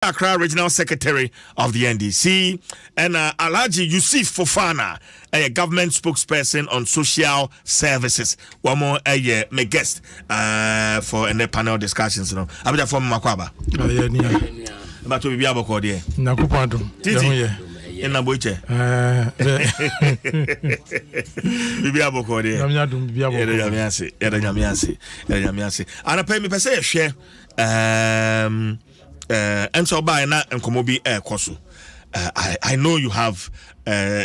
Accra Regional Secretary of the NDC, and Alhaji Yusuf Fofana, a government spokesperson on social services. One more my guest for a panel discussions. No, I'm just from Makwaba. But to be able to do it. In a boiche. Bibi aboko de. Yamiasi. And I pay me per se share. And so by na and komobi kosu. I know you have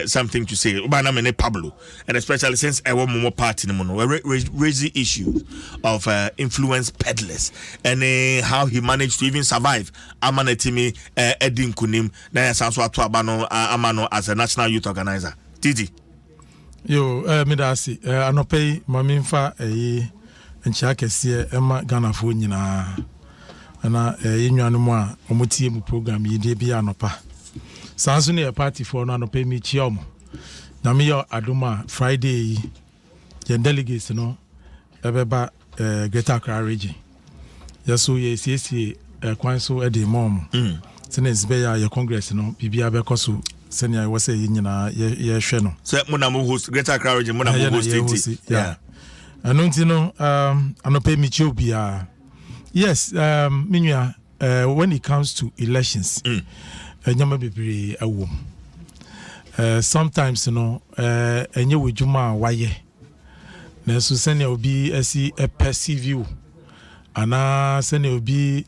something to say about Mene Pablo, and especially since I want more party in the raise the issue of influence peddlers and how he managed to even survive. Amanetimi Edin Kunim, na Sanswa Tuabano Amano as a national youth organizer. Titi. Yo, Midasi, Anope, Maminfa, Nchakesi, Emma Ghana Funina, and Inuanuma, Omuti program, Yidi Anopa. Sansuni a party for no pay me chiom. Na me yo Adoma Friday yen delegates no ebeba Greater Accra region. Yaso ye CC kwan so e de mom. Since be ya congress no bibia be koso senia we say nyina ye hwe no. Say mo na mo host Greater Accra region mo na mo host it. Yeah. Anunti no anope me chiobia. Yes, minua when it comes to elections. Nyama bebre awom. Sometimes enye wejuma waye. Na so sene obi asi a perceive you. Ana sene obi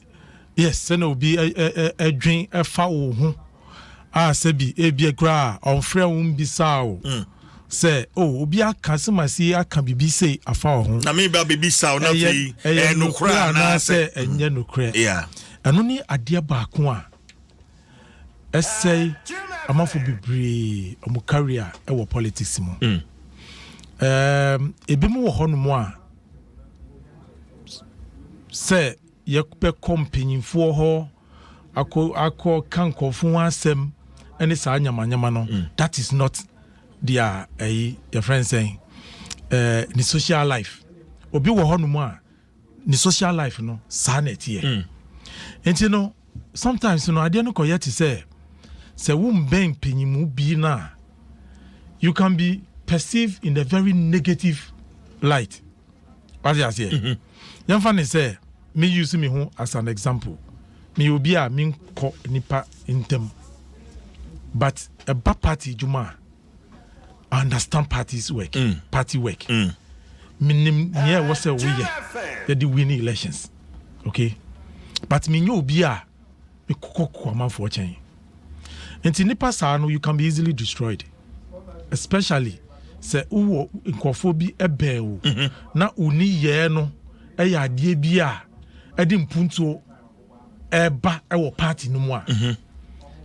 sene obi adwen afa wo ho. Ah sebi ebi ekra onfre wo mbisa wo. Say obi aka semasi aka bibi say afa wo ho. Na me ba bibi sa na fi enukra na say enye nukra. Yeah. Anu ni ade ba ko a essay amafo bibre omo career e wo politics mu ebi mu wo hono mu a say ye pe companyfo ho akọ kankofo asem ene sa nyamanyama no that is not their your friend saying the social life obi wo hono mu a the social life no sa na tie enti no sometimes ade no koyet say se wumben penyimu bi na you can be perceived in a very negative light. What you say? Young fan say me use me who as an example. Me obi a me ko nipa intem. But a bad party juma I understand parties work. Party work. Minim near was a we the winning elections. Okay? But me obi a me kokoko man for change. Enti nipa sa no you can be easily destroyed, especially say uwo nkofo bi ebe wo na uni ye no e ya ade bi a edi mpuntuo eba e wo party no mu a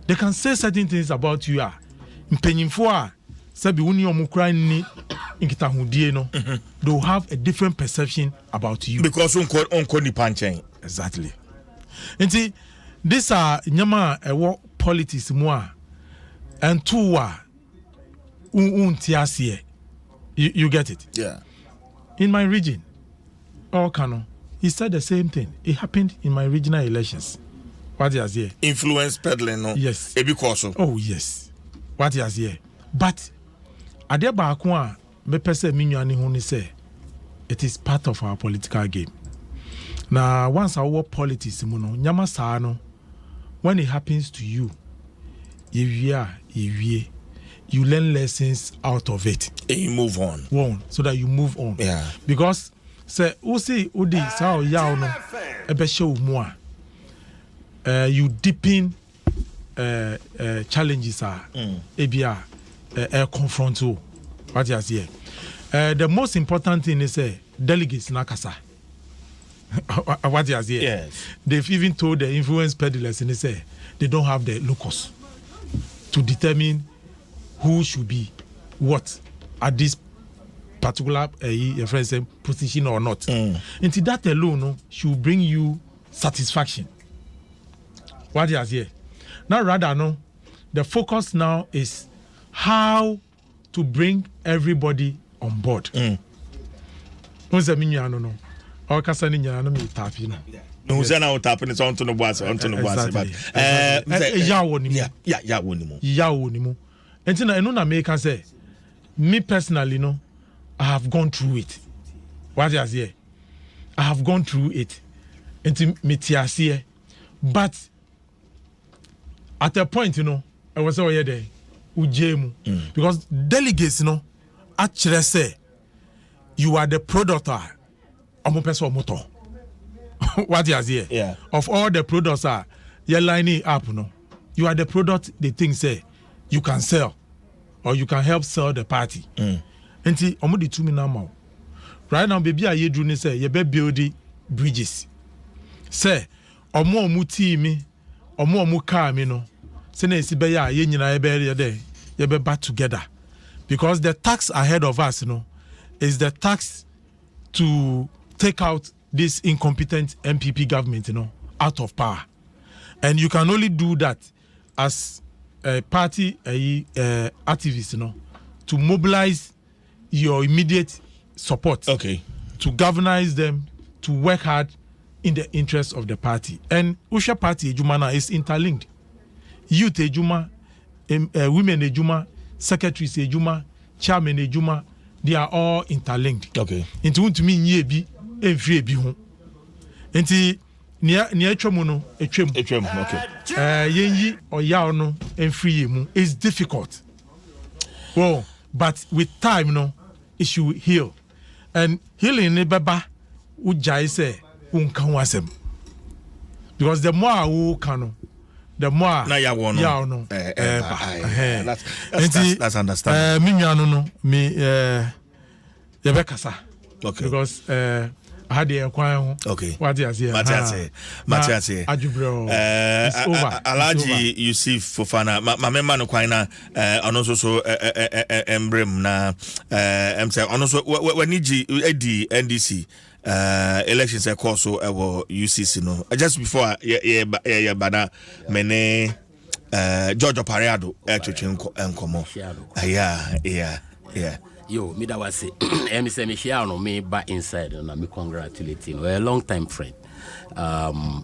they can say certain things about you a mpanyimfo a sabi uni omukra ni nkitahudie no they will have a different perception about you because onko ni panchen. Exactly. Enti these are nyama ewo politics more and two you get it. Yeah. In my region, Kano, he said the same thing. It happened in my regional elections. What is here? Influence peddling, no? Yes. Oh yes. What is here? But Adeba Akwa me pese minyani huni say it is part of our political game. Now once our politics muno nyama sa no when it happens to you, you learn lessons out of it. And you move on. So that you move on. Yeah. Because say udi sao ya no ebe show more. You deepen challenges are ebia confront you. What you say? The most important thing is delegates nakasa. What you say? Yes. They've even told the influence peddlers and they say they don't have the locus to determine who should be what at this particular position or not. Until that alone should bring you satisfaction. What you say? Now rather no, the focus now is how to bring everybody on board. What's the meaning? No. Or kasani nyana no me tapi no. who's out happening onto the boss, onto the boss. But Yawonimu. And so I know that make say, me personally, no, I have gone through it. What you say? I have gone through it. Into me but at a point, you know, I was over there, because delegates, you know, actually say you are the product motor. What you say? Yeah. Of all the products you're lining up, no, you are the product. The thing say you can sell, or you can help sell the party. And see, I'm the 2 minutes now. Right now, baby, I hear say you be building bridges. Say, omo muti mi, omo car mi no. Say na esi be ya ye nyina ye be back together, because the tax ahead of us, you know, is the tax to take out this incompetent MPP government, you know, out of power, and you can only do that as a party activist, you know, to mobilize your immediate support. Okay. To galvanize them to work hard in the interest of the party. And Usha Party Ejumana is interlinked. Youth Ejuma, women Ejuma, secretaries Ejuma, chairman Ejuma, they are all interlinked. Okay. Into to me nye bi enfri ebi ho. Enti nia etwemu no etwem. Okay. Yenyi oya no enfri emu is difficult. Well, but with time, no, it should heal. And healing ne baba ujai say unkan wasem. Because the more I can, the more na ya no. That's understandable. Me no me yebekasa. Okay. Because I had the kwan. Okay. What you say? Matiase. Ajubro. It's over. Alaji Yusuf Fofana. Ma memma no kwan na ono so embrem na say ono so when edi NDC elections course so UCC no. Just before yeah bana mene George Pareado enkomo. Yeah. Yo, me that was say, me say me share no me back inside and me congratulate you. A long time friend.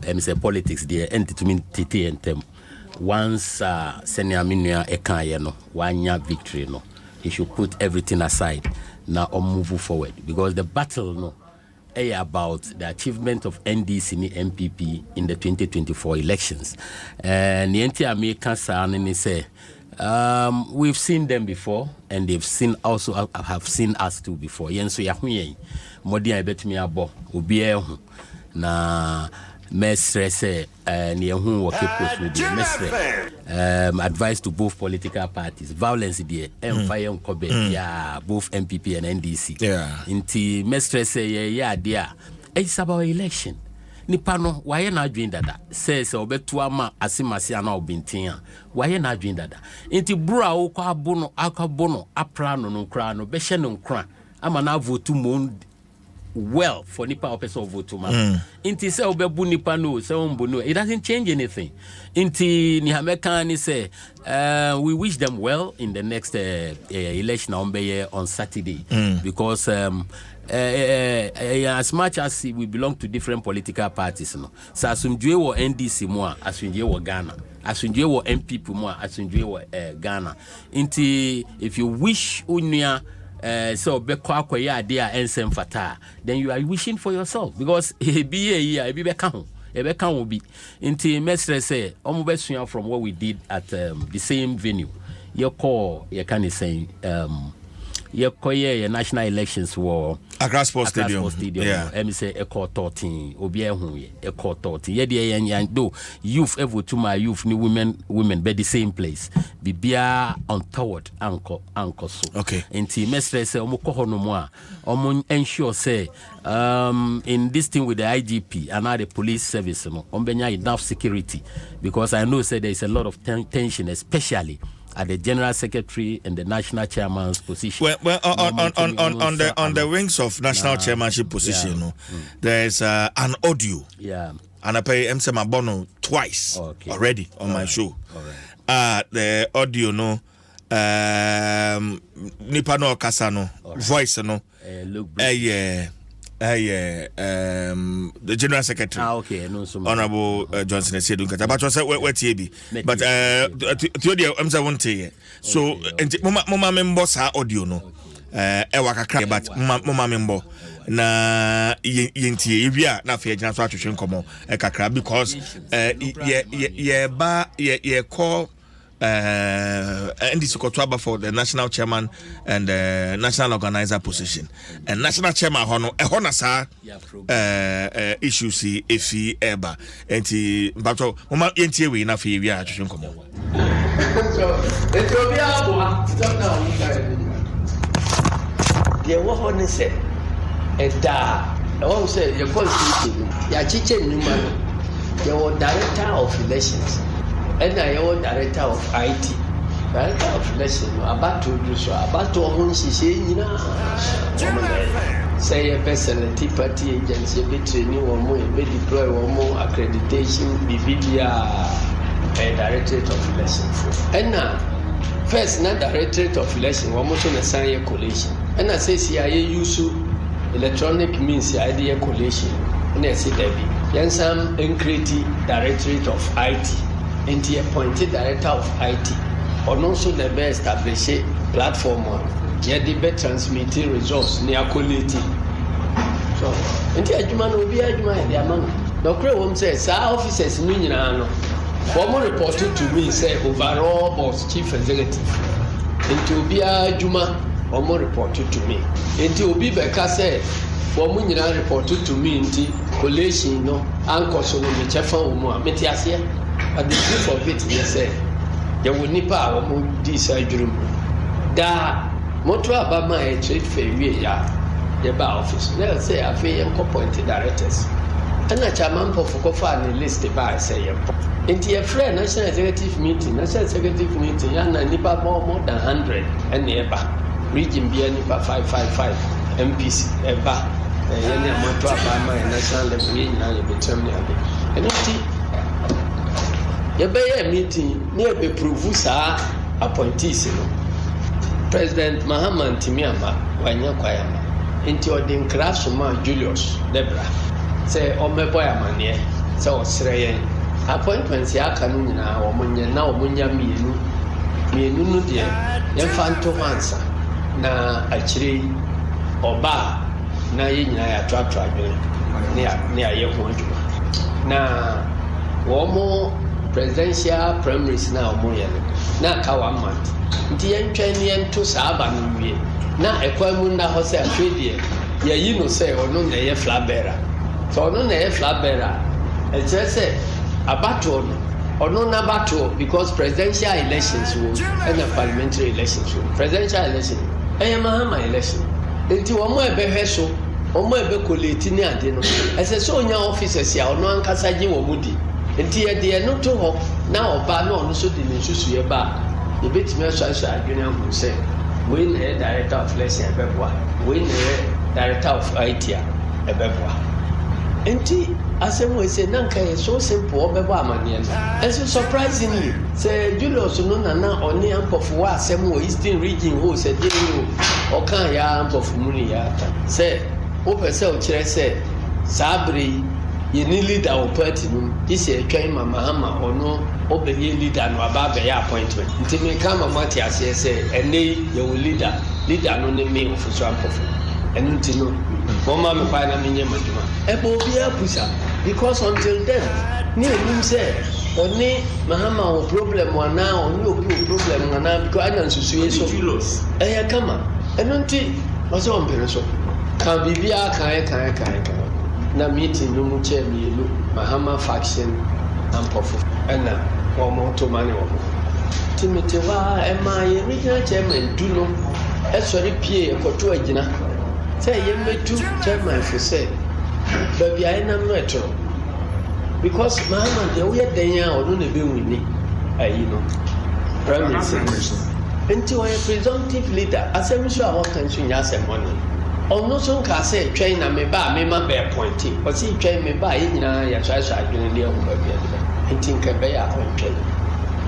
Me say politics there enti to me titi entem. Once senior minua ekan no, one victory no. He should put everything aside now or move forward, because the battle no about the achievement of NDC and MPP in the 2024 elections. And the entire American and say we've seen them before, and they've seen also have seen us too before. Yen so yahuye modi an betumi abo obi ehu na mesre say ne ehu wo kepost with mesre advice to both political parties. Violence there fire nkobe ya both MPP and NDC. Inti mesre say yeah there it's about election. Nipa no waye na adwin dada says obetu ama asimase ana obintin a waye na adwin dada enti bro a wo kwa abono akabono apra no no kra no be hye no nkra ama na vote mo well for nipa opeso vote ma enti say obebu nipa no say ombo no, it doesn't change anything. Enti ni hameka ni say we wish them well in the next election on Saturday, because as much as we belong to different political parties, no. So asunjwe wo NDC mo, asunjwe wo Ghana, asunjwe wo MPP mo, asunjwe wo Ghana. Inti if you wish unya so be kwa ya dia ensem fata, then you are wishing for yourself, because be kan will be inti mestre say omo from what we did at the same venue. Your call you can say your national elections were Accra Sports Stadium. Yeah. Me say Echo 13. Obi ehun ye Echo 13. Ye dey yan do youth ever to my youth ni women be the same place. Bibia untoward anko so. Okay. Enti mestre say omo ko hono mo a omo ensure say in this thing with the IGP and the police service no ombenya enough security, because I know say there is a lot of tension, especially at the general secretary and the national chairman's position. Well, on the wings of national chairmanship position, there is an audio. Yeah. And I pay MC Mabono twice already on my show. The audio nipa no kasa no voice no the General Secretary. Okay, no, so Honorable Johnson Esedu Nkata. But was what TB. But Theodia, I'm saying one day. So, Mama member sa audio no. Kakra, but Mama member. Na yenti ewia na fa agina so atwetwe nkomo kakra because ye call and this for the national chairman and national organizer position and national chairman hono ehona sa issues efi eba enti bato mama yenti we na fa ewia atwetwe nkomo so etobia abo stop now the wo ne say Eda, I want to say, you're constituting, you're teaching Newman, you're director of elections, and I am director of IT. Director of elections, about to do so, about to own she say a best selective party agency, be training or more, be deploy or more accreditation, be directorate of elections. And now, first, not directorate of elections, one more on a senior coalition. And I say, CIA use electronic means the idea collation and I say Debbie Yansam Enkreti Directorate of IT and the appointed director of IT or also the best established platform yet the best transmitting results near collating so and the Ajman will be Ajman the amount Dr. Wom says our officers meaning former reported to me say overall boss chief executive into be Ajuma Omo reported to me. Enti obi beka say for mu nyina reported to me nti collation no anko so no me chefa omo a meti ase at the proof of it yes say ye wo nipa a omo di sa adwurum da moto abama e trade fair wie ya ye ba office na say afi ye point directors ana chairman for kofa ni list ba say ye enti ye friend national executive meeting ya na nipa more than 100 and eba region be any 555 MPs eba any amount of national level na you betray me and you be meeting near be prove sa appointees no President Mahaman Timiama wanya kwayama into the class man Julius Debra say o me boy amane say o sreye appointments ya kanu nyina o munye na o munya mienu no de yemfa nto mansa na achire oba na ye nyina ya twatwa adwe ne aye ho adwuma na wo presidential primaries na omo ye na ka 1 month nti yentwa ne yento saaba no wie na ekwamu na ho se afedie ye yi no se ono na ye flabera so ono na ye flabera e se abato ono na bato because presidential elections and parliamentary elections presidential election mahama election enti wo mo ebehwe so wo mo ebe collate ni ade no ese so onya officers ya ono ankasa gi wo mudi enti ye de no to ho na oba na ono so de nsusu ye ba e betimi aso adwene ahu se we na director of election ebeboa we na director of IT ebeboa enti asem we say nanka is so simple obebo amane and so surprisingly say Julius no na oni ampofo wa asem wo eastern region wo say dey o kan ya ampofo muni ya say o pese o kire say sabri ye ni leader o party no isi etwan Mahama ono obeye leader no aba be ya appointment nti me kama mati ase say ene ye wo leader no ne me ofuso ampofo enu nti no mama me pa na menye maduma ebo bi apusa because until then ni enim say oni Mahama o problem wana oni obi o problem wana because ana nsusu so ya kama enu nti waso ompere so kan bibia kan na meeting no mu chair mielu Mahama faction ampofu na wo mo to mane wo timete wa ema ye regional chairman du no esori pie ekoto agina say ye metu chairman for say baby I na metro because Mahama de we den ya ono na be wini ayi no prime minister until a presumptive leader asemisu a hokan so nya semoni ono so nka say twen na me ba me ma be appointed o si twen me ba ye nyina ya twa adwene le ho ba bia nti nka be ya appointed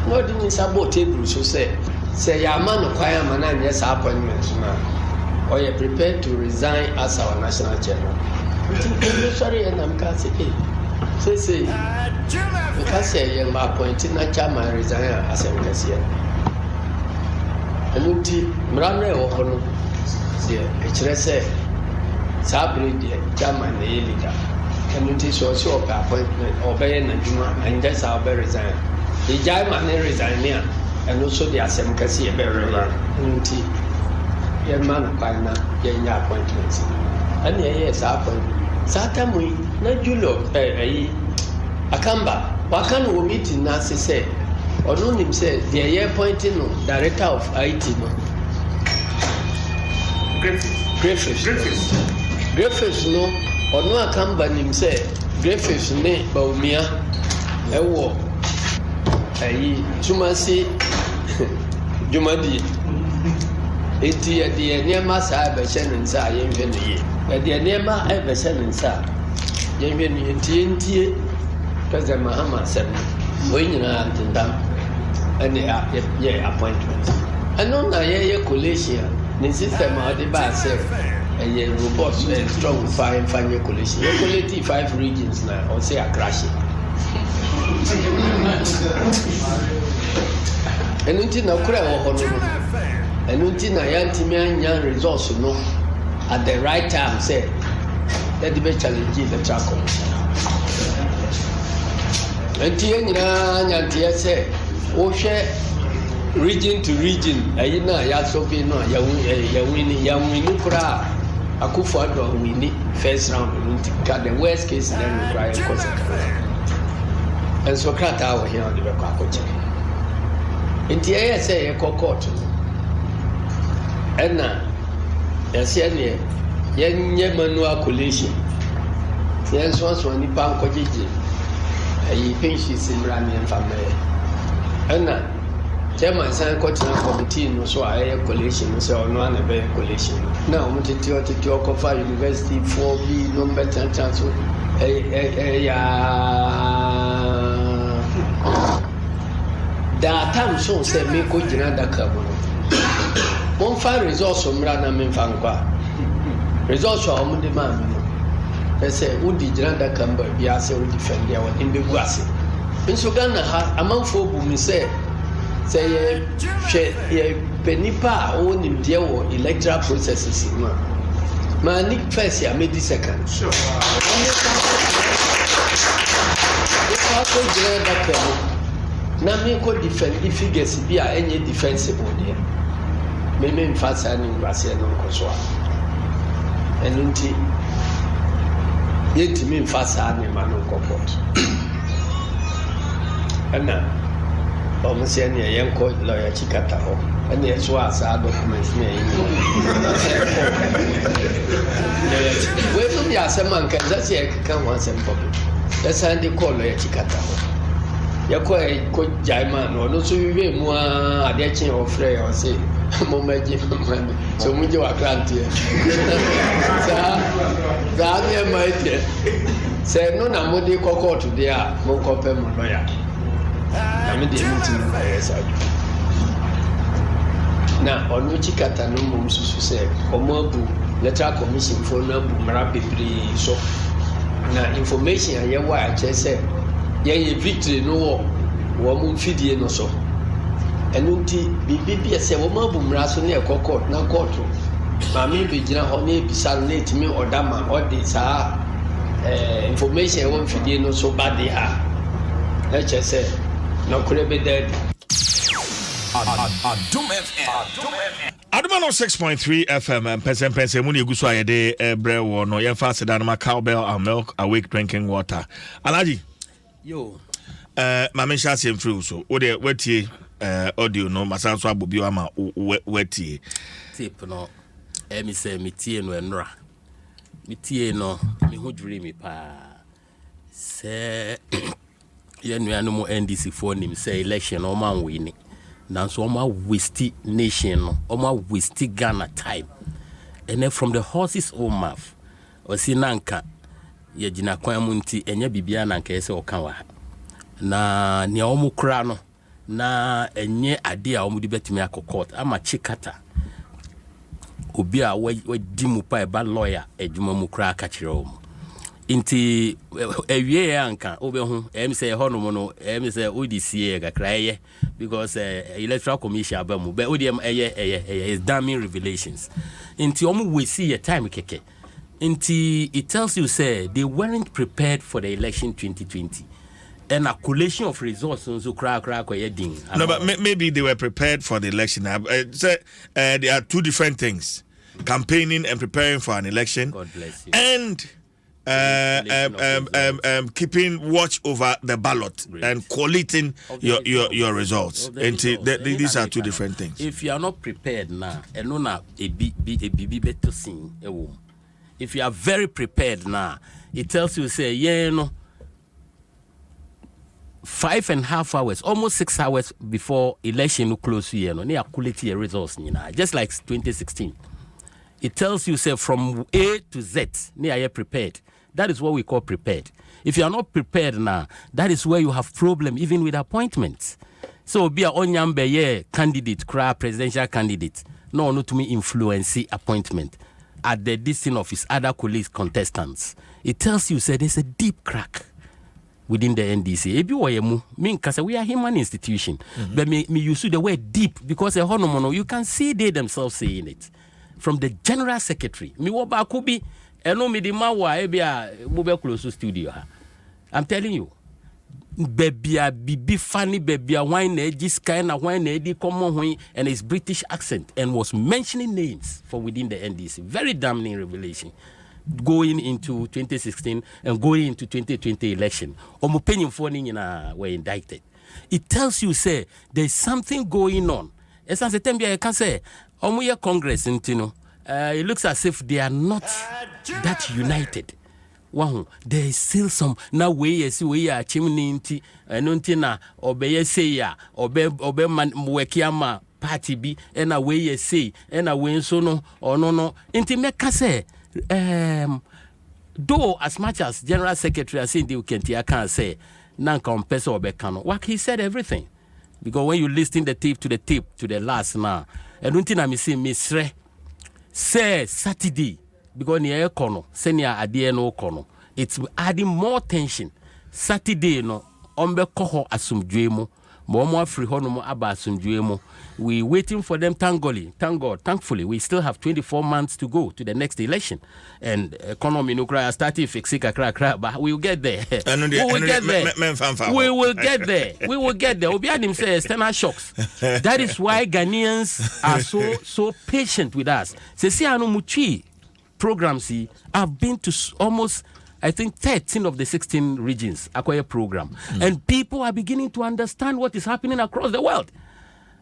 no di ni sabo table so say ya ma no kwan ama na nya sa appointment ma or you prepared to resign as our national chairman Sorry, and I'm casting it. Say, because you're my point in a chairman resign as a cashier. And you did Mramre or Hono, say, Sabri, chairman, the leader. And you did so appointment, obeying and Juma, and that's how they resign. The chairman resign here, and also the Assembly cashier very well. And you did man by now, getting appointments. And yes, appointment. Satamui, not Julio, Akamba, Wakan will meet in Nasi said, or known himself, the year pointing no, director of IT. Griffiths, no, or no Akamba himself, Griffiths, ne, Baumia, a war. Jumasi, Jumadi. It's the near Massa, Beshan and Sa, Yenveni. But the Nema Beshan and Sa, Yenveni, TNT, President Mahama said, when you are in them, and they are appointments. I know that your coalition, the system of the bus, and your robots and strong fire your coalition. Your coalition 5 regions now, or say are crashing. And until now, and until I young resource no at the right time say that the challenge the track and say oh share region to region ayina ya so be no ya win kura akufo ado win first round until the worst case then require consequence and so krata wo here on the back akoche nti ya say e court Enna, Yasiania, Yan manual collation. Yan swans when you pound cogigi. A pink she's in Rami and family. Enna, German San Continental Committee, no so I collation, so no one a better collation. Now, Mutioka University 4B, no better chance. There are times so say me go Jinada Cabo. One fine resource from Rana Minfangua. Resource from the man. They say, would the Jinada Camber be as will defend their in the Guasi? In Sugana, among four women say, Penipa own in dear electoral processes in one. My Nick first year made the second. Sure. Now, me could defend the figures be any defensible there. Maybe in fact, I know Gracia no Coswa. And until yet, me in fact, I know Manu Copot. And now, almost any young court lawyer Chicata, and yes, was our documents name. Wait for me as a man can just say I can once and public. That's how they call lawyer Chicata. Yakoi could Jaiman or no, so we will more a detching or fray or say. So much of a granted. Daniel might say, no, I'm what they call to their Mokopem lawyer. I'm in the meeting by your side. Now, on which Chicata no mums to say, or Mobu, letter commission for no Marabibri. So now information I hear why I just said, yea, victory no woman feed no so. And until BB say, Woman Bumraso near court, now court. Mammy Vigina Honey, Bisanate me or Dama, or this information won't feed no so bad they are. Let's just say, no could be dead. Adom 6.3 FM Mpensenpensenmu ni guso ayede brewo no ye fa sedan ma cowbell and milk awake drinking water. Alaji. Yo. Mama sha sem free so. Wo de wetie audio no masanso abobio ama wetie. Tip no. Me say me tie no enra. Me tie no me ho dwiri me pa. Se ye nuanu mo NDC for nim say election o man win. Nanso oma waste nation no. Oma waste Ghana time. And then from the horse's own mouth. Osi nanka ye jina kwan mu nti enye bibia nanka ese o kan wa. Na ne omu kra no na enye ade a omu di betimi akokot ama chikata obi a we di mu pa e ba lawyer ejuma mu kra ka kire omu Inti ewie anka obehu say hono no say odisi kakra because electoral commission abamu but odiem is damning revelations. Inti we see a time keke. Inti it tells you say they weren't prepared for the election 2020. And a collation of results so crack ding. No, but maybe they were prepared for the election. There are two different things: campaigning and preparing for an election. God bless you. And keeping watch over the ballot and collating your results. And these are two different things. If you are not prepared now, and no na a better sing a womb. If you are very prepared now, it tells you say, yeah, no. 5.5 hours, almost 6 hours before election will close here, no, near quality results, just like 2016. It tells you say from A to Z, near prepared. That is what we call prepared. If you are not prepared now, that is where you have problem even with appointments. So be a onyambe candidate, presidential candidate, no to me influence appointment at the distance of his other colleagues contestants. It tells you say there's a deep crack within the NDC. We are a human institution. But me use the word deep because you can see they themselves saying it. From the general secretary. Me woba kubi eno me di mawa ebia mube close to studio. I'm telling you. Bebia bibi funny bebia wine edis kind of wine edi common and his British accent and was mentioning names from within the NDC. Very damning revelation. Going into 2016 and going into 2020 election. Omupenyin phone were indicted. It tells you say there's something going on. As I can say Omuya Congress intino. It looks as if they are not that united. Wow, there is still some now we are chimney nuntina obey say ya obey man wekiama party be and away say and away so no or no intimate say though as much as General Secretary as Cindy Ukentia can say Nanka Peso Obekano, what he said everything. Because when you listen the tip to the last now, and until I see Miss Re say Saturday, because near Kono, senior Adie no Kono, it's adding more tension. Saturday no, Ombe Koho Asumjuemo, Momo Free Honomo Abba Asumjuemo. We waiting for them thankfully, we still have 24 months to go to the next election. And economy no cry starting fixing crack, but we will get there. We will get there. We will get there. We will get there. Obiadim says external shocks. That is why Ghanaians are so patient with us. See anu muchi programs I've been to almost I think 13 of the 16 regions acquire program. And people are beginning to understand what is happening across the world.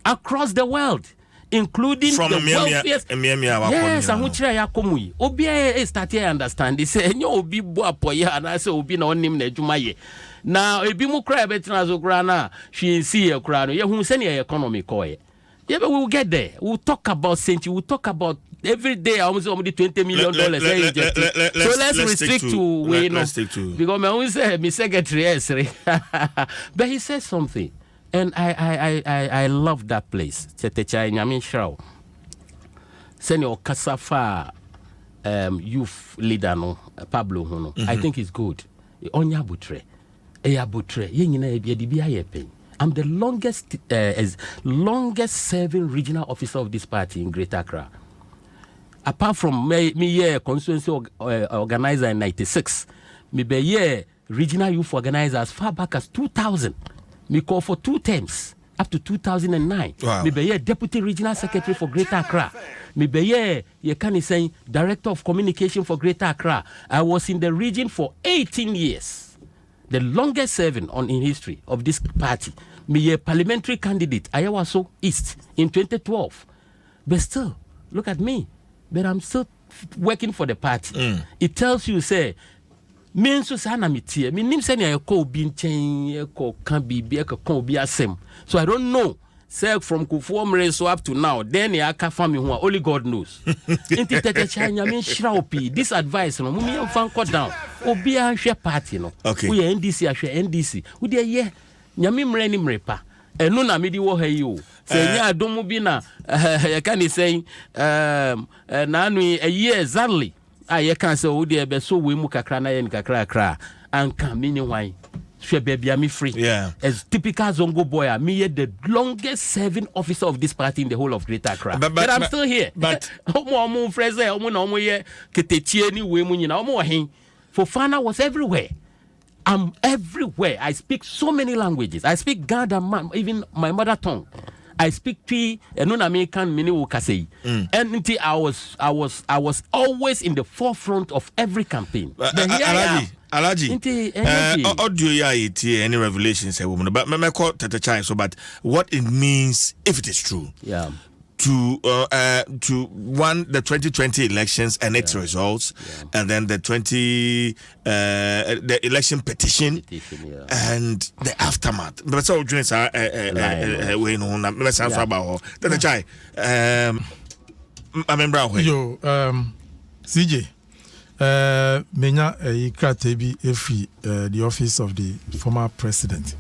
Across the world, including from the wealthiest. Yes, and which I come Obi start to understand. They say, "No, Obi boa poya," and I say, "Obi na onim na jumaye." Now, Obi mu cry better as Ograna. She see a crown. Yeah, who send your economy koye. Yeah, but we will get there. We'll talk about century. We'll talk about every day. Almost $20 million. So let's restrict to we know because my own say my secretary, but he said something. And I love that place. Chetecha Nyamin Shrao. Senior Kasafa youth leader no Pablo Hono. I think it's good. Onya butre. Eya butre. Yengina ebiadibi ayepen. I'm the longest serving regional officer of this party in Greater Accra. Apart from me constituency organizer in 96, me be regional youth organizer as far back as 2000. Me call for 2 terms up to 2009. Wow. Me be deputy regional secretary for Greater Accra. Me be you can say director of communication for Greater Accra. I was in the region for 18 years, the longest serving in history of this party. Me parliamentary candidate Ayawaso East in 2012. But still, look at me. But I'm still working for the party. It tells you say. Me so sana mitie me nim se na ekọ obi nchen ekọ kan bibi ekọ obi asem so I don't know say from Kufuomre so up to now then ya aka fa me ho only God knows inti tete chanya me shira opi this advice no me fan cut down obi a hwe party no we NDC a hwe NDC we dey ye nyame mre ni mrepa enu na me di wo ha yi o say nya adom bi na ya kan say na anu a year exactly you can say oh dear so we mu kakra na ye kakra and come meaning why sure baby I'm free. Yeah. As typical Zongo boy, me the longest serving officer of this party in the whole of Greater Accra. But I'm still here. But Fofana was everywhere. I'm everywhere. I speak so many languages. I speak Ganda, even my mother tongue. I speak Twi and non-American mini ukasei. And I was always in the forefront of every campaign. Alaji, audio ya iti any revelations a woman, but me call Tata Chai so. But what it means if it is true, to one the 2020 elections and its results, and then the the election petition, and the aftermath. But so joins are we know na sound about Tata Chai. I remember yo CJ. Menya Ikatebi Efi, the office of the former president.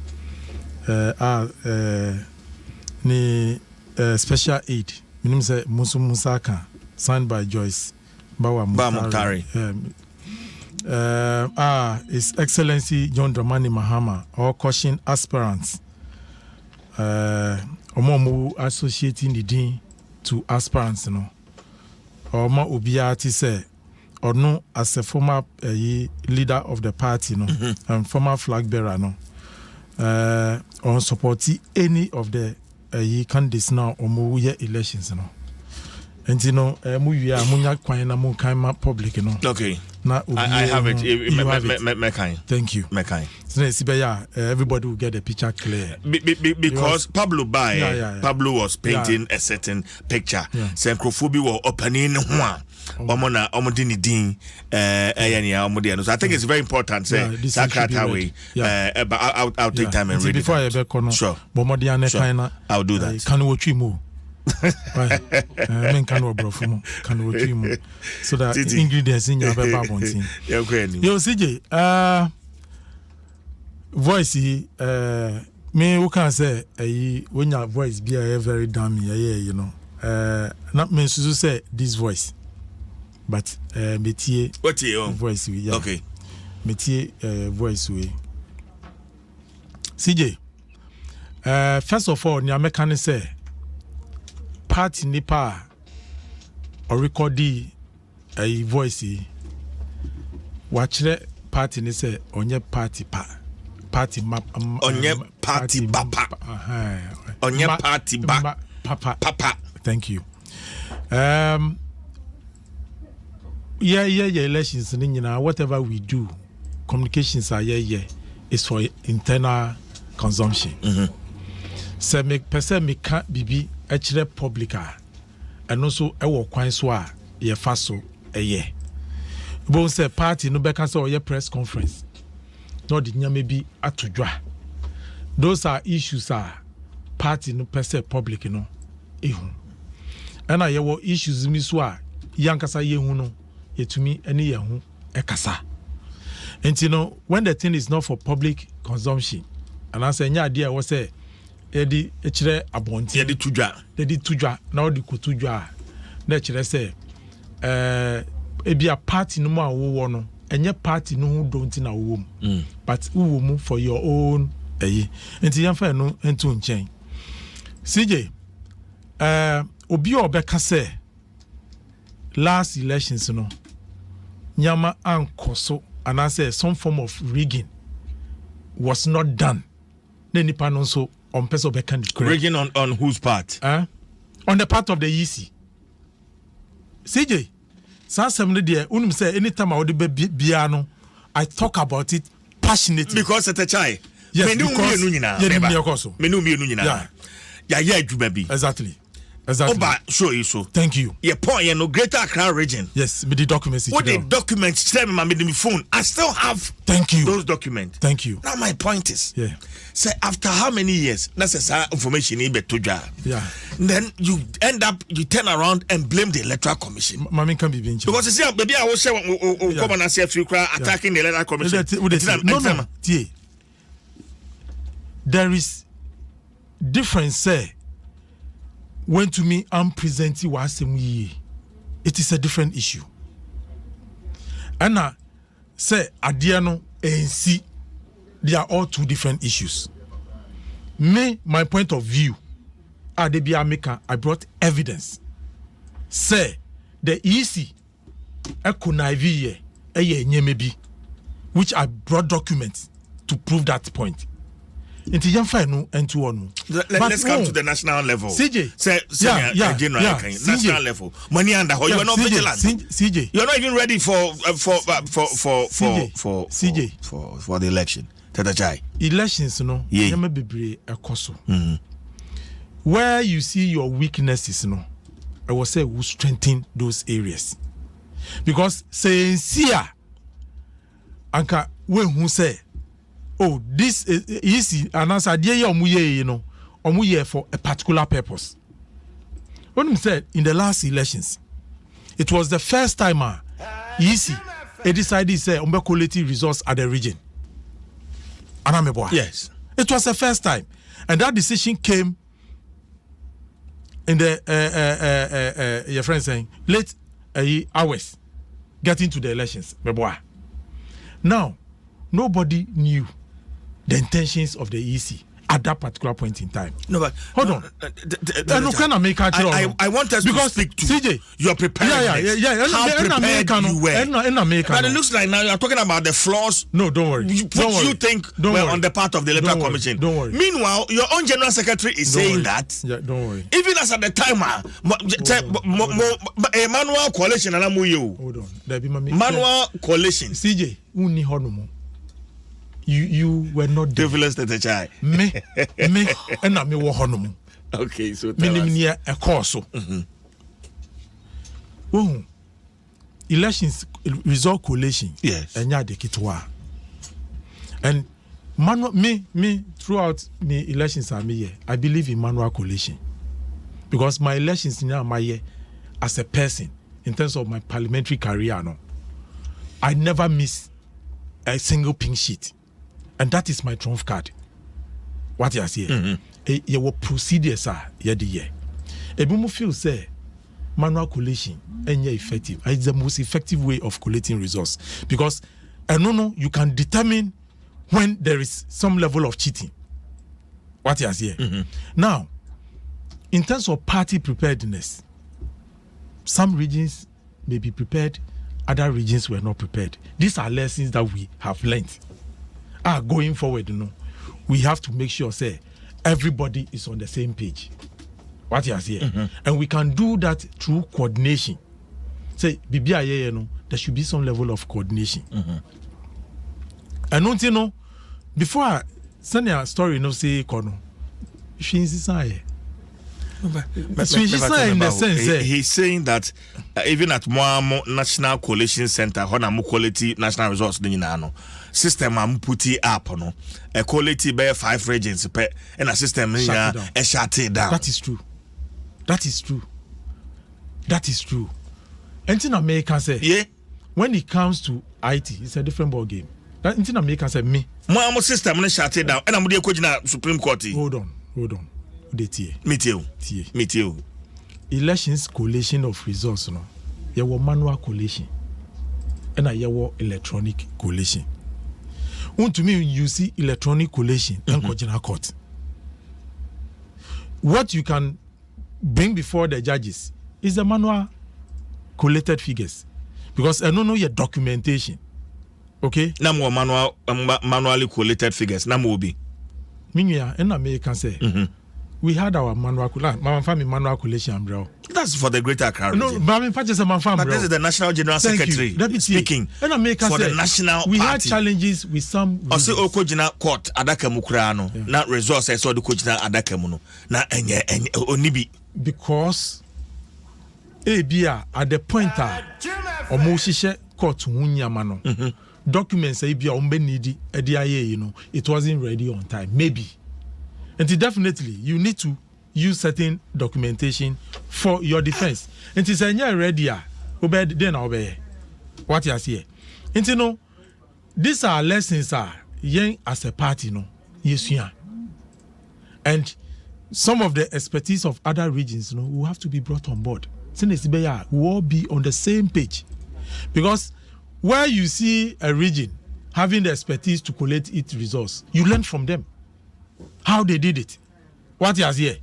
Ni special aid. Minim se Musu Musaka, signed by Joyce Bawa Mutari. His Excellency John Dramani Mahama, all caution aspirants. Omomu associating the dean to aspirants, you know. Oma Ubiati say. Or no, as a former leader of the party, no, and former flag bearer, no, on supporting any of the candidates now or more elections, no. And you know, we are munya kwina mu kaima public, no. Okay. Now I have it. You have it. Thank you. So everybody will get the picture clear. Because Pablo Pablo was painting a certain picture. Xenophobia was opening one. So I think it's very important. But I'll take time and read it. Sure. I'll do that. So that ingredients in your baby. Yo CJ, voice me who can say when your voice be a very dummy, you know. Not means to say this voice. But métier what your voice we yeah. Okay. Métier voice we. CJ, first of all, ni American say party nipa or recordi a voice watch party ni say onye party party map onye party papa onye party ba papa. Thank you. Elections whatever we do, communications are is for internal consumption. So make person me can't be actually publica and also I will quite so ye faso a year. Both say party no back or your press conference. No did maybe at to draw. Those are issues party no per se public no. And I have issues miswa yankasa yehuno. To me any yahu ekasa. And you know when the thing is not for public consumption, and I say idea was say edi echire abonti edi tujwa na odi kotujwa na echire say ebi a party no ma wo no enye party no don't na wo but wo mu for your own enti yamfa no ento nchen CJ obi obeka say last elections no Nyama ankoso and I say some form of rigging was not done. Then nipa no so on person be can rigging on whose part? On the part of the EC. CJ, some there unum say anytime I would be biano, I talk about it passionately. Because at a child. Yes, exactly. Oba show you so. Thank you. Your point, you know, Greater Accra region. Yes, with the documents. What the documents? Tell me, my phone. I still have. Thank you. Those documents. Thank you. Now my point is, say after how many years? That's information in Betuja. Yeah. Then you end up, you turn around and blame the Electoral Commission. Mami can be benched. Because you see, maybe I was come and say if you cry attacking the Electoral Commission. No. There is difference. Say. When to me I'm presenting what it is a different issue. ɛna sɛ adeɛ no ɛnsi. They are all two different issues. Me, my point of view, I brought evidence. Say the EC which I brought documents to prove that point. Let's come to the national level. CJ, national level. Money under you are not vigilant. CJ, you are not even ready for the election. Elections, where you see your weaknesses, I will say we strengthen those areas. Because sincere, Anka, when who say, oh, this is easy, and as I dear, for a particular purpose. When we said in the last elections, it was the first time easy, they decided to say, quality resource at the region. Yes, it was the first time, and that decision came in the your friend saying late hours getting to the elections. Now, nobody knew the intentions of the EC at that particular point in time. No, but hold on. I want us because to speak to CJ. Your preparedness. How prepared you were. But it looks like now you are talking about the flaws. No, don't worry. You think on the part of the Electoral Commission. Don't worry. Meanwhile, your own General Secretary is saying that. Yeah, don't worry. Even as at the time, manual coalition. Hold on. Manual coalition. CJ, uni honomo. You were not there. Devil is the child. Me, and I me wo honomu. Okay, so near a course. Oh, elections result collation. Yes, and ya de kitwa. And manual me throughout me elections are me. I believe in manual collation because my elections now my year as a person in terms of my parliamentary career. No, I never miss a single pink sheet. And that is my trump card. What you say? Your procedures are year. Ebumu feel say manual collation and effective. It's the most effective way of collating resource because you can determine when there is some level of cheating. What you say? Now, in terms of party preparedness, some regions may be prepared, other regions were not prepared. These are lessons that we have learned. Going forward, we have to make sure say everybody is on the same page. What you say, and we can do that through coordination. Say, there should be some level of coordination. And don't before I send a story, say, Kono, she's inside. In the sense, he's saying that even at Moamo National Coalition Center, Honamu Quality National Resource system putti up a quality by 5 regions and a system shut it down. That is true. And in America say when it comes to IT, it's a different ball game. That in America say me system shut it down and I'm the Supreme Court. Hold on. Me too. Elections collation of resource there were manual collation and there were electronic collation. To me, you see electronic collation and court. What you can bring before the judges is the manual collated figures because I don't know your documentation. Okay? No more manually collated figures. No more be. Meanwhile, in America say we had our manual collation umbrella. That's for the greater crowd. No, but this is the National General Secretary speaking for the national we party. Had challenges with some. Also, Okojina court Adakamukrano, not resources or the Kojina Adakamuno. Na onibi. Because ABR at the point or Moshe court Munyamano documents ABR Umbenidi ADIA, it wasn't ready on time. Maybe. And definitely, you need to use certain documentation for your defense. And it's a ready. Then obey. What you see? And these are lessons young as a party. Yes, yeah. And some of the expertise of other regions, will have to be brought on board. We will all be on the same page, because where you see a region having the expertise to collect its resource, you learn from them how they did it. What he has here.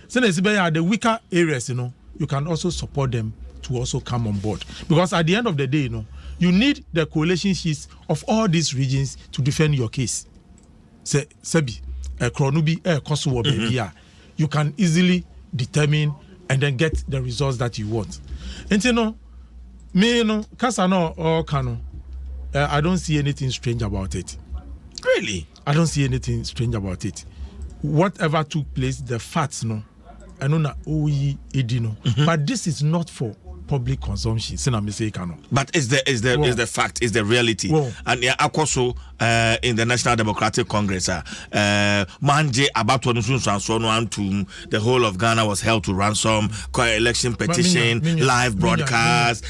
So the weaker areas, you can also support them to also come on board. Because at the end of the day, you need the coalition sheets of all these regions to defend your case. Sebi, Kronubi, Kosovo, you can easily determine and then get the results that you want. And Kasano or Kano, I don't see anything strange about it. Really? I don't see anything strange about it. Whatever took place, the facts, I know na edino. But this is not for public consumption. But is the fact, is the reality. And yeah, also in the National Democratic Congress, Manje about to the whole of Ghana was held to ransom, election petition, live broadcast,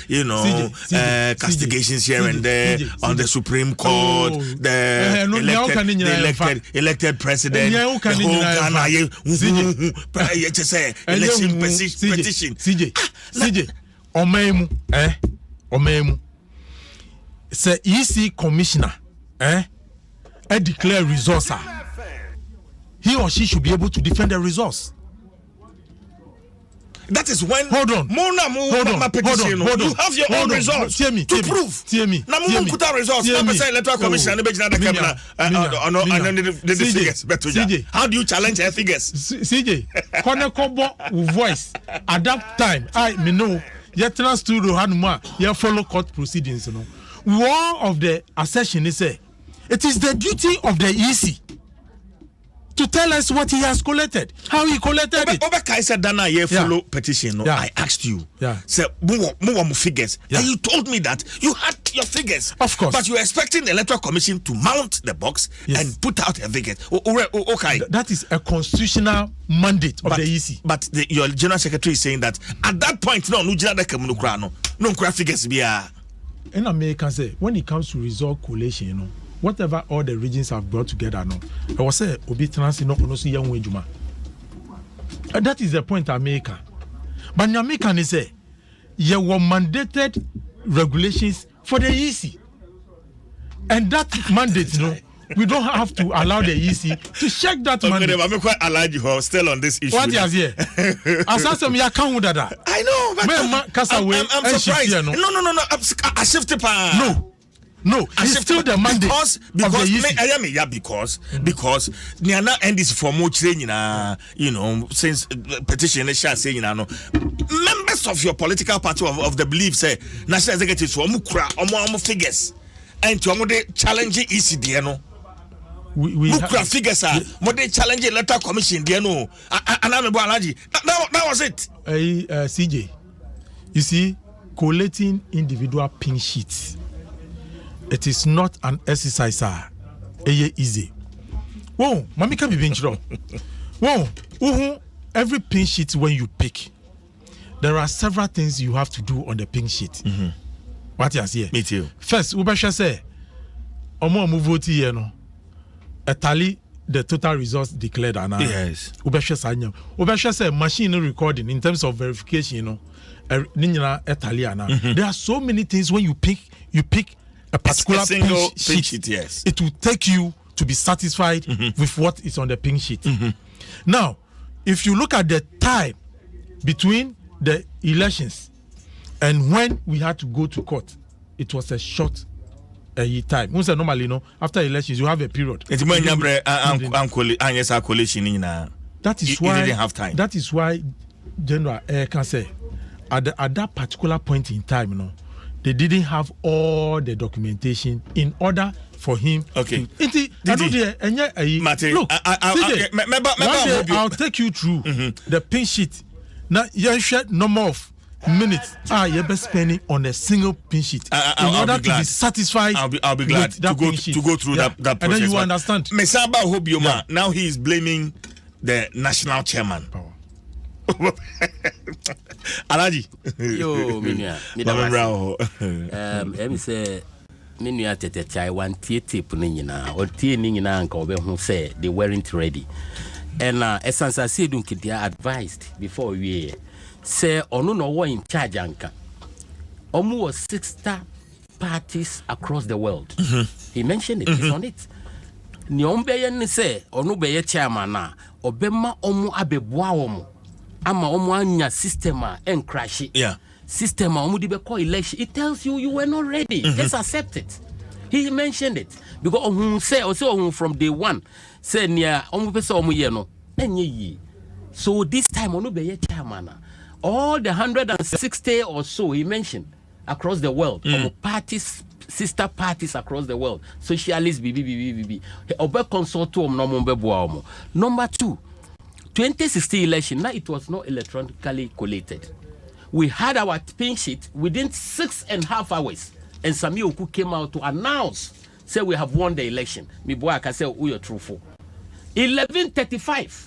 castigations here and there on the Supreme Court, the elected president, the whole Ghana election petition. CJ. Omemu, say EC commissioner, declare resource. He or she should be able to defend the resource. That is when. Hold on. You have your own results to prove. Now, results. Electoral Commission and the figures. How do you challenge her figures? CJ, Konekobo voice at that time. I know. Yet studio Hanuma, you follow court proceedings. One of the assertion is it is the duty of the EC to tell us what he has collected, how he collected it. I said Dana follow petition. I asked you. Say figures. And you told me that you had your figures. Of course. But you were expecting the Electoral Commission to mount the box and put out a figures. Okay. That is a constitutional mandate of the EC. But your General Secretary is saying that at that point, no figures be in America say when it comes to result collation, whatever all the regions have brought together, I was say obi trans no see young juma. And that is the point America. But in America they say you were mandated regulations for the EC. And that mandate, we don't have to allow the EC to check that mandate. I'm quite allowed you still on this issue. What is here? I know, but I'm surprised. No. I shifted. No, it's still the mandate because Niana and this for more training, since petition saying, members of your political party of the belief say national executives for mukra or figures and to challenging ECD. We figures are more they challenge electoral commission, and I'm that was it. CJ, you see, collating individual pink sheets. It is not an exercise, easy. Whoa, mommy can be venture. Whoa, every pink sheet when you pick, there are several things you have to do on the pink sheet. What you here? Me too. First, Ubasha say, Omo vote here no. A tally the total results declared yes. Ubasha say machine recording in terms of verification, there are so many things when you pick a particular pink sheet, yes. It will take you to be satisfied with what is on the pink sheet. Now, if you look at the time between the elections and when we had to go to court, it was a short time. Normally, after elections, you have a period. That is why you didn't have time. That is why General can say at that particular point in time, they didn't have all the documentation in order for him. Okay. Look, I'll take you through the pink sheet. Now, you shared number of minutes you're best spending on a single pink sheet in order to be satisfied. I'll be glad to go through that process. And then you understand. Mesaba Hobioma, now he is blaming the national chairman. Alaji. Yo, Minya. Say Minya tete chai one tape nina or tea nina and cover who say they weren't ready. And as I said, they are advised before we say, or no one in charge anka. Almost 6 star parties across the world. He mentioned it. He's on it. Ni ombeye ni se onu beye chairman na obema omu abeboa omu ama omu anya system and crash it. Yeah. System omu dibe call election. It tells you were not ready. Just accept it. He mentioned it because omu say also from day one say near omu pese omu ye no enye yi. So this time onu beye chairman all the 160 or so he mentioned across the world parties, sister parties across the world, socialists, BB. Obe consult to Number 2, 2016 election, now it was not electronically collated. We had our pin sheet within 6.5 hours, and Sami Oku came out to announce, say we have won the election. Mi boy can say we are truthful. 11:35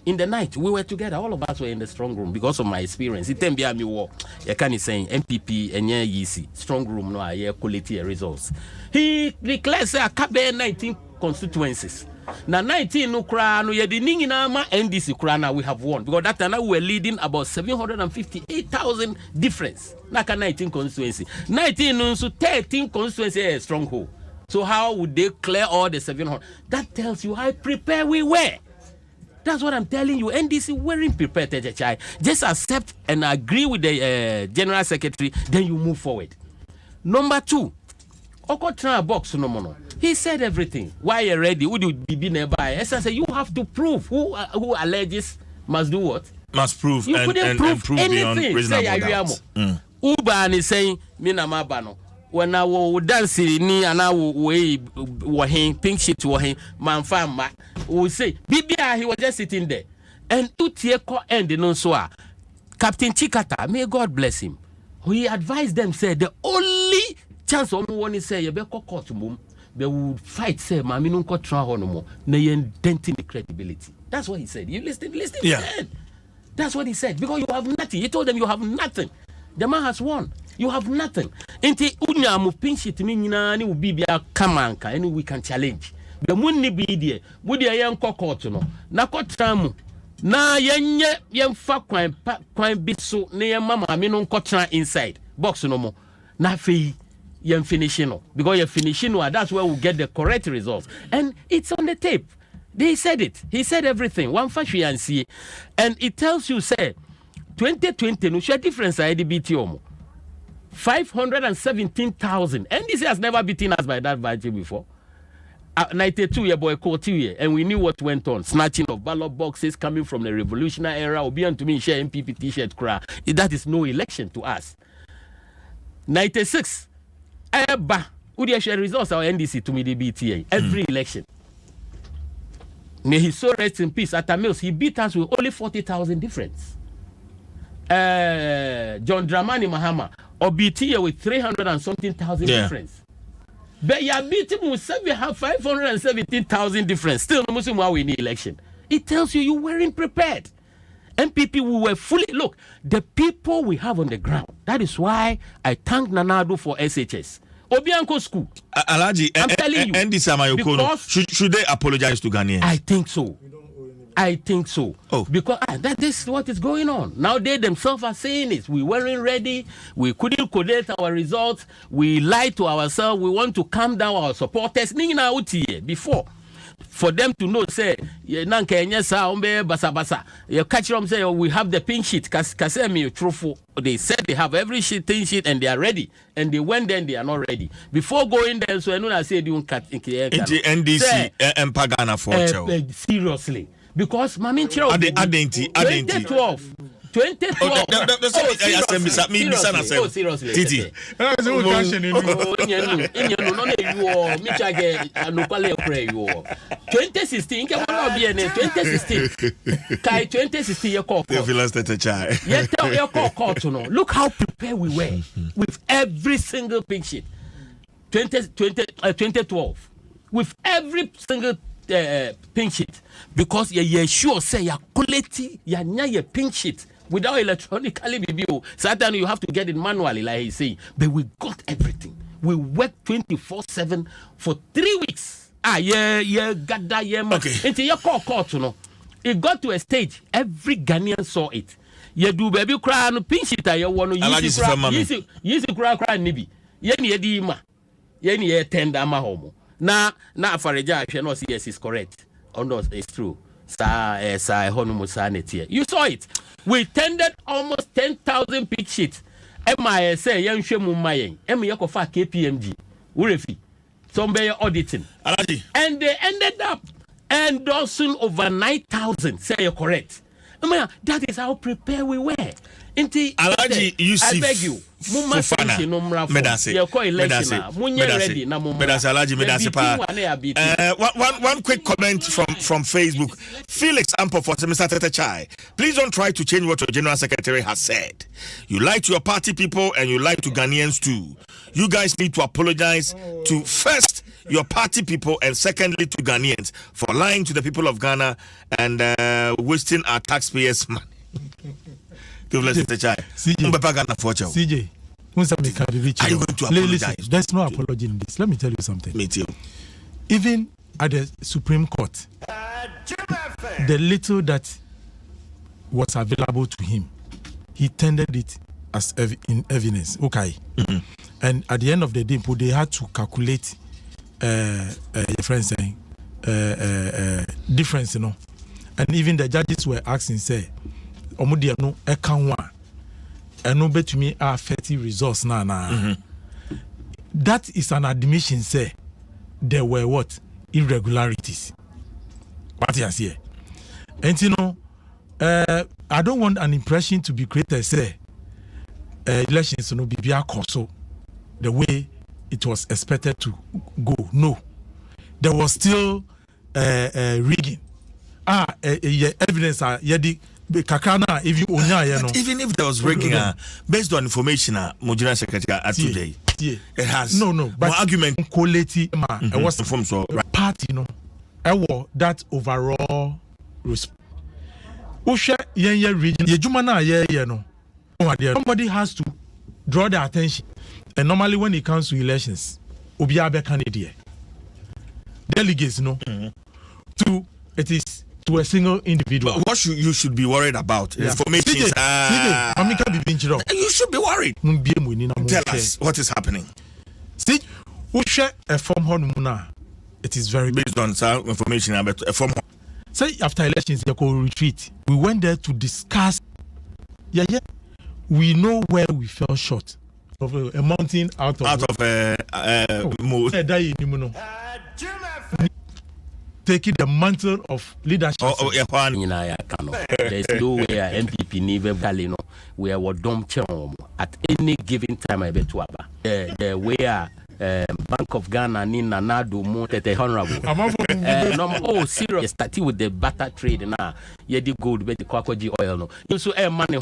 in the night, we were together. All of us were in the strong room because of my experience. It be me war. You can say MPP and YEC strong room no aye quality results. He declares a Kabe 19 constituencies. Now 19 no kra no ye di ningi na ma NDC kra na we have won because that time we were leading about 758,000 difference. Naka 19 constituency. 19 no so 13 constituency a stronghold. So how would they clear all the 700? That tells you how prepared we were. That's what I'm telling you. NDC weren't prepared, just accept and agree with the General Secretary, then you move forward. Number 2, Okotra box no mono. He said everything. Why you're ready? Would you be nearby? As I say, you have to prove who alleges must do what? Must prove you and prove beyond reasonable doubt. Uba is saying, Minama Bano. When I will dance ni and I will way pink sheet to him, man farm will say, Bibia, he was just sitting there. And Utieko and the non-soa. Captain Chikata, may God bless him. He advised them, said the only chance on one is say, you better court to mum, they would fight, say, Mammy no contra honomo, nay denting the credibility. That's what he said. You listen, yeah. That's what he said. Because you have nothing. He told them you have nothing. The man has won. You have nothing. Inti unya mu pinchit mi nyina ni ubi bia kamanka and we can challenge. The moon ni be there. Would ya yan court no. Na kotramu. Na yenye yemfa kwan biso na yem mama mi no kotra inside. Box no mo. Na fe yem finishing no. Because you finishing no, that's where we get the correct results. And it's on the tape. They said it. He said everything. One fashion and see. And it tells you say 2020 no share difference I DBT omo. 517,000. NDC has never beaten us by that budget before. 92 year boy caught 2 year, and we knew what went on. Snatching of ballot boxes coming from the revolutionary era. Obian to me share MPP t-shirt cry. That is no election to us. 96. Eba. Would you share results our NDC to me the BTA every election? May he so rest in peace. At Mills, he beat us with only 40,000 difference. John Dramani Mahama or BT with 300 and something thousand difference. But you beat him with 517,000 difference. Still, no Muslim why we need election. It tells you weren't prepared. MPP, we were fully look. The people we have on the ground. That is why I thank Nanado for SHS. Obianko school. Alaji, I'm telling you. Should they apologize to Ghanaians? I think so. I think so. Oh. Because that is what is going on. Now they themselves are saying it. We weren't ready. We couldn't collate our results. We lied to ourselves. We want to calm down our supporters. Before. For them to know, say, you catch them, say, we have the pink sheet. They said they have every pink sheet and they are ready. And they went there and they are not ready. Before going there, so I said, you cut NDC and Pagana for seriously. Because Mami Chiro 2012. Seriously. Titi. Look how prepared we were with every single pink sheet. 2012. With every single pink sheet. Because you're sure say your quality, your pink sheet. Without electronically review, sometimes you have to get it manually, like he's saying. But we got everything. We worked 24/7 for 3 weeks. Okay. Into your court, you know. It got to a stage. Every Ghanaian saw it. You do baby cry no pinch it. You want to use it cry nibi. Yeni edi ma. Yeni ye tender ma homo. Na afareja ahwe no say yes is correct. Or no, it's true. You saw it. We tendered almost 10,000 pitch sheets. MISA yanhwe mu mayen. Yakofa KPMG. Urefi. Somebody auditing. And they ended up endorsing over 9,000. Say you're correct. That is how prepared we were. Alaji, I beg you. Fofana. One quick comment from Facebook. Felix Ampo for Mr. Tetechai. Please don't try to change what your General Secretary has said. You lie to your party people and you lie to Ghanaians too. You guys need to apologize to first your party people and secondly to Ghanaians for lying to the people of Ghana and wasting our taxpayers' money. CJ, are you going to apologize? There's no apology in this. Let me tell you something. Me too. Even at the Supreme Court, the little that was available to him, he tendered it as in evidence. Okay. Mm-hmm. And at the end of the day, they had to calculate difference, you know. And even the judges were asking, say, omudia no ekanwa eno betumi affect results na. Mm-hmm. That is an admission, say there were what irregularities. What you see, and you know, I don't want an impression to be created, say elections no be so the way it was expected to go. No, there was still rigging. Evidence kakana even if there was rigging, based on information, Mojina Secretary today, it has no but argument quality. It was from so party, you know, that overall response. Somebody has to draw the attention, and normally when it comes to elections, Obiabe candidate delegates, to it is to a single individual. What you should be worried about? Information. You should be worried. Tell us what is happening. See, we share a form honumuna. It is very based on some information about a form. Say after elections, they go retreat. We went there to discuss. Yeah. We know where we fell short of a mountain out of taking the mantle of leadership. There's no way MPP never Galino where we don't at any given time. I bet the way Bank of Ghana Nina Nadu Monte Honorable. Oh, serious. Starting with the butter trade now. Yeah, the gold, but the cocoa oil. No, you so money.